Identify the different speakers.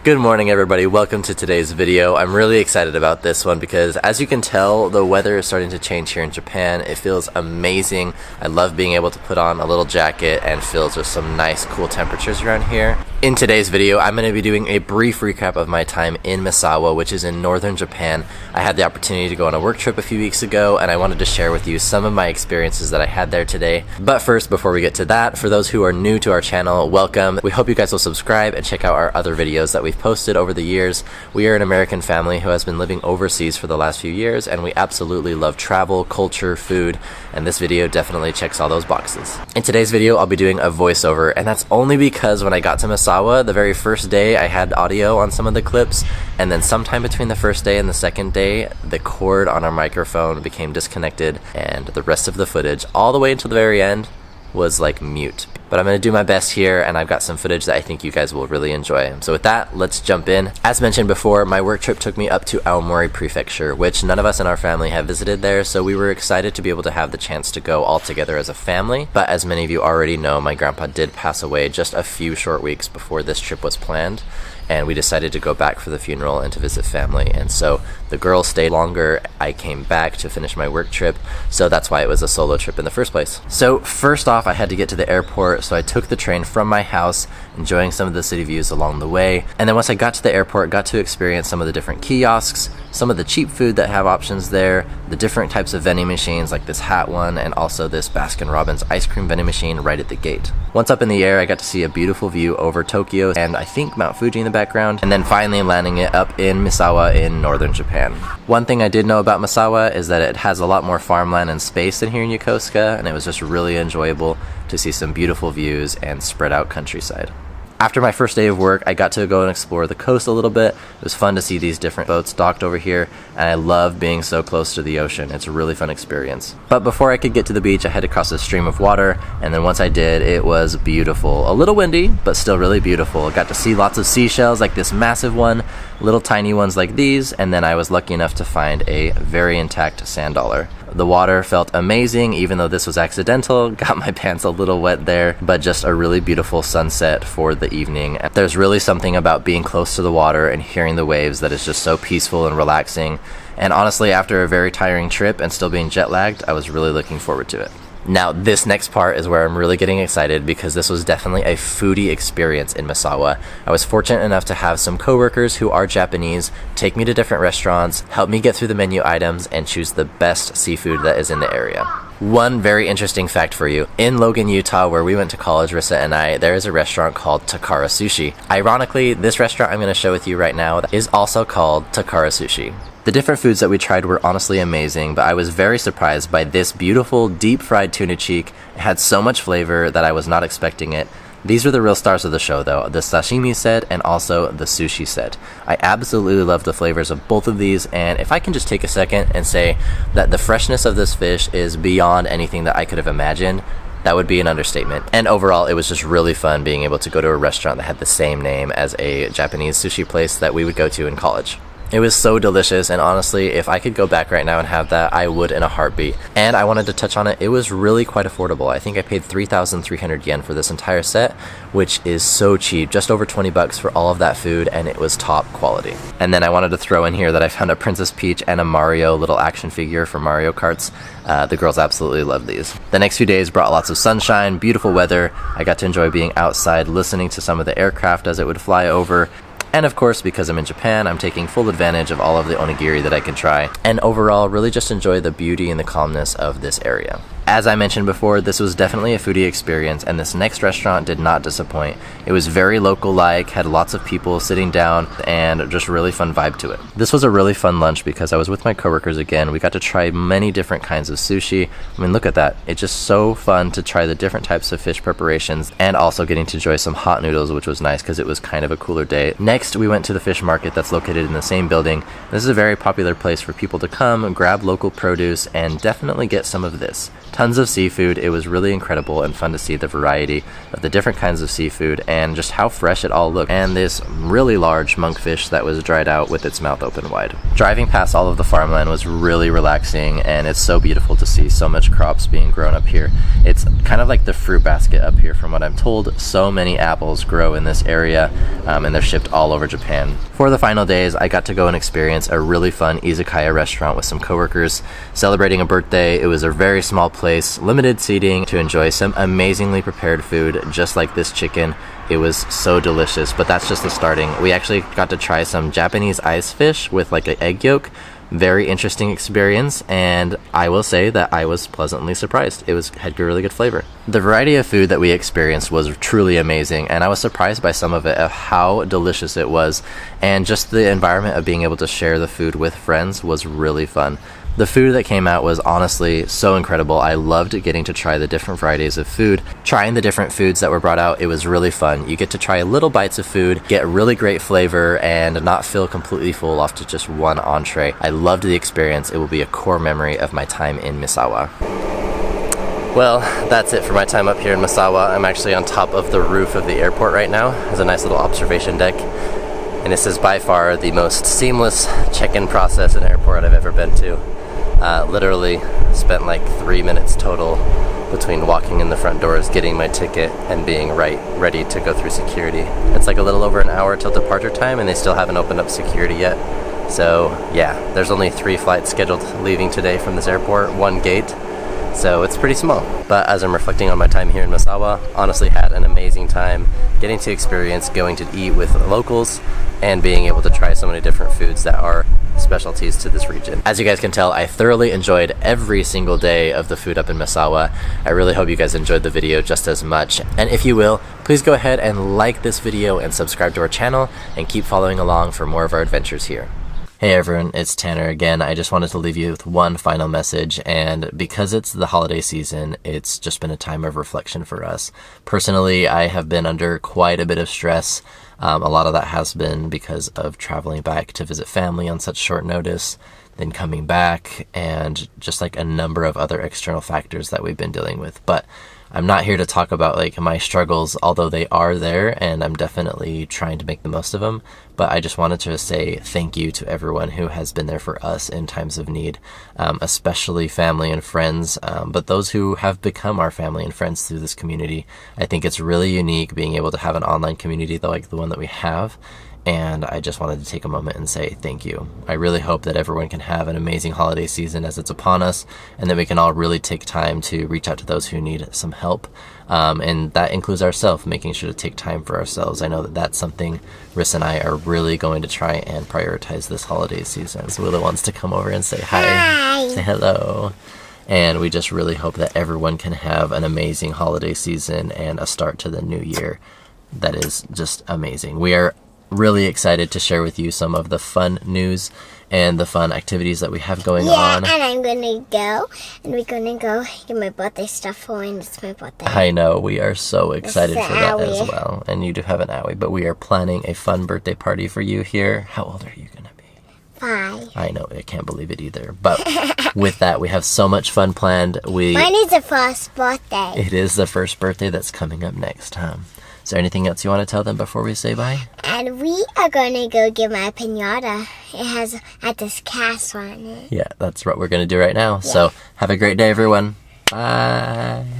Speaker 1: Good morning everybody, welcome to today's video. I'm really excited about this one because as you can tell, the weather is starting to change here in Japan. It feels amazing. I love being able to put on a little jacket and feel just some nice cool temperatures around here. In today's video, I'm going to be doing a brief recap of my time in Misawa, which is in northern Japan. I had the opportunity to go on a work trip a few weeks ago and I wanted to share with you some of my experiences that I had there today. But first, before we get to that, for those who are new to our channel, welcome. We hope you guys will subscribe and check out our other videos that we've posted over the years. We are an American family who has been living overseas for the last few years, and we absolutely love travel, culture, food, and this video definitely checks all those boxes. In today's video, I'll be doing a voiceover, and that's only because when I got to Misawa, the very first day I had audio on some of the clips, and then sometime between the first day and the second day, the cord on our microphone became disconnected, and the rest of the footage, all the way until the very end, was like mute. But I'm going to do my best here, and I've got some footage that I think you guys will really enjoy. So with that, let's jump in. As mentioned before, my work trip took me up to Aomori Prefecture, which none of us in our family have visited there, so we were excited to be able to have the chance to go all together as a family. But as many of you already know, my grandpa did pass away just a few short weeks before this trip was planned, and we decided to go back for the funeral and to visit family. And so the girls stayed longer, I came back to finish my work trip, so that's why it was a solo trip in the first place. So first off, I had to get to the airport, so I took the train from my house, enjoying some of the city views along the way. And then once I got to the airport, got to experience some of the different kiosks, some of the cheap food that have options there, the different types of vending machines like this hat one, and also this Baskin-Robbins ice cream vending machine right at the gate. Once up in the air, I got to see a beautiful view over Tokyo and I think Mount Fuji in the background, and then finally landing it up in Misawa in northern Japan. One thing I did know about Misawa is that it has a lot more farmland and space than here in Yokosuka, and it was just really enjoyable to see some beautiful views and spread out countryside. After my first day of work, I got to go and explore the coast a little bit. It was fun to see these different boats docked over here, and I love being so close to the ocean. It's a really fun experience. But before I could get to the beach, I had to cross a stream of water, and then once I did, it was beautiful. A little windy, but still really beautiful. I got to see lots of seashells like this massive one, little tiny ones like these, and then I was lucky enough to find a very intact sand dollar. The water felt amazing, even though this was accidental. Got my pants a little wet there, but just a really beautiful sunset for the evening. There's really something about being close to the water and hearing the waves that is just so peaceful and relaxing. And honestly, after a very tiring trip and still being jet lagged, I was really looking forward to it. Now, this next part is where I'm really getting excited because this was definitely a foodie experience in Misawa. I was fortunate enough to have some coworkers who are Japanese take me to different restaurants, help me get through the menu items, and choose the best seafood that is in the area. One very interesting fact for you. In Logan, Utah, where we went to college, Risa and I, there is a restaurant called Takara Sushi. Ironically, this restaurant I'm going to show with you right now is also called Takara Sushi. The different foods that we tried were honestly amazing, but I was very surprised by this beautiful deep fried tuna cheek. It had so much flavor that I was not expecting it. These were the real stars of the show though, the sashimi set and also the sushi set. I absolutely love the flavors of both of these, and if I can just take a second and say that the freshness of this fish is beyond anything that I could have imagined, that would be an understatement. And overall, it was just really fun being able to go to a restaurant that had the same name as a Japanese sushi place that we would go to in college. It was so delicious, and honestly, if I could go back right now and have that, I would in a heartbeat. And I wanted to touch on it, it was really quite affordable. I think I paid 3,300 yen for this entire set, which is so cheap, just over 20 bucks for all of that food, and it was top quality. And then I wanted to throw in here that I found a Princess Peach and a Mario little action figure for Mario Karts. The girls absolutely love these. The next few days brought lots of sunshine, beautiful weather. I got to enjoy being outside, listening to some of the aircraft as it would fly over. And of course, because I'm in Japan, I'm taking full advantage of all of the onigiri that I can try, and overall really just enjoy the beauty and the calmness of this area. As I mentioned before, this was definitely a foodie experience, and this next restaurant did not disappoint. It was very local-like, had lots of people sitting down, and just a really fun vibe to it. This was a really fun lunch because I was with my coworkers again. We got to try many different kinds of sushi. I mean, look at that. It's just so fun to try the different types of fish preparations, and also getting to enjoy some hot noodles, which was nice because it was kind of a cooler day. Next, we went to the fish market that's located in the same building. This is a very popular place for people to come, grab local produce, and definitely get some of this. Tons of seafood. It was really incredible and fun to see the variety of the different kinds of seafood and just how fresh it all looked. And this really large monkfish that was dried out with its mouth open wide. Driving past all of the farmland was really relaxing, and it's so beautiful to see so much crops being grown up here. It's kind of like the fruit basket up here from what I'm told. So many apples grow in this area, and they're shipped all over Japan. For the final days, I got to go and experience a really fun izakaya restaurant with some coworkers celebrating a birthday. It was a very small place, limited seating, to enjoy some amazingly prepared food just like this chicken. It was so delicious, but that's just the starting. We actually got to try some Japanese ice fish with like an egg yolk. Very interesting experience, and I will say that I was pleasantly surprised. It had really good flavor. The variety of food that we experienced was truly amazing, and I was surprised by some of it, of how delicious it was, and just the environment of being able to share the food with friends was really fun. The food that came out was honestly so incredible. I loved getting to try the different varieties of food. Trying the different foods that were brought out, it was really fun. You get to try little bites of food, get really great flavor, and not feel completely full off to just one entree. I loved the experience. It will be a core memory of my time in Misawa. Well, that's it for my time up here in Misawa. I'm actually on top of the roof of the airport right now. There's a nice little observation deck. And this is by far the most seamless check-in process in an airport I've ever been to. Literally spent like 3 minutes total between walking in the front doors, getting my ticket, and being ready to go through security. It's like a little over an hour till departure time, and they still haven't opened up security yet. So yeah, there's only 3 flights scheduled leaving today from this airport, 1 gate. So it's pretty small. But as I'm reflecting on my time here in Misawa, honestly had an amazing time getting to experience going to eat with locals and being able to try so many different foods that are specialties to this region. As you guys can tell, I thoroughly enjoyed every single day of the food up in Misawa. I really hope you guys enjoyed the video just as much. And if you will, please go ahead and like this video and subscribe to our channel and keep following along for more of our adventures here. Hey everyone, it's Tanner again. I just wanted to leave you with one final message, and because it's the holiday season, it's just been a time of reflection for us. Personally, I have been under quite a bit of stress. A lot of that has been because of traveling back to visit family on such short notice, then coming back, and just like a number of other external factors that we've been dealing with. But I'm not here to talk about like my struggles, although they are there and I'm definitely trying to make the most of them. But I just wanted to say thank you to everyone who has been there for us in times of need, especially family and friends, but those who have become our family and friends through this community. I think it's really unique being able to have an online community like the one that we have. And I just wanted to take a moment and say thank you. I really hope that everyone can have an amazing holiday season as it's upon us, and that we can all really take time to reach out to those who need some help. And that includes ourselves, making sure to take time for ourselves. I know that that's something Risa and I are really going to try and prioritize this holiday season. So Willa wants to come over and say hi. Say hello. And we just really hope that everyone can have an amazing holiday season and a start to the new year that is just amazing. We are really excited to share with you some of the fun news and the fun activities that we have going on.
Speaker 2: Yeah, and I'm gonna go, and we're gonna go get my birthday stuff for when it's my birthday.
Speaker 1: I know, we are so excited for that as well. And you do have an owie, but we are planning a fun birthday party for you here. How old are you gonna be?
Speaker 2: 5.
Speaker 1: I know, I can't believe it either. But with that, we have so much fun planned.
Speaker 2: Mine is the first birthday.
Speaker 1: It is the first birthday that's coming up next, huh? Is there anything else you want to tell them before we say bye?
Speaker 2: And we are going to go get my piñata. It has this cast on it.
Speaker 1: Yeah, that's what we're going to do right now. Yeah. So have a great day, everyone. Bye.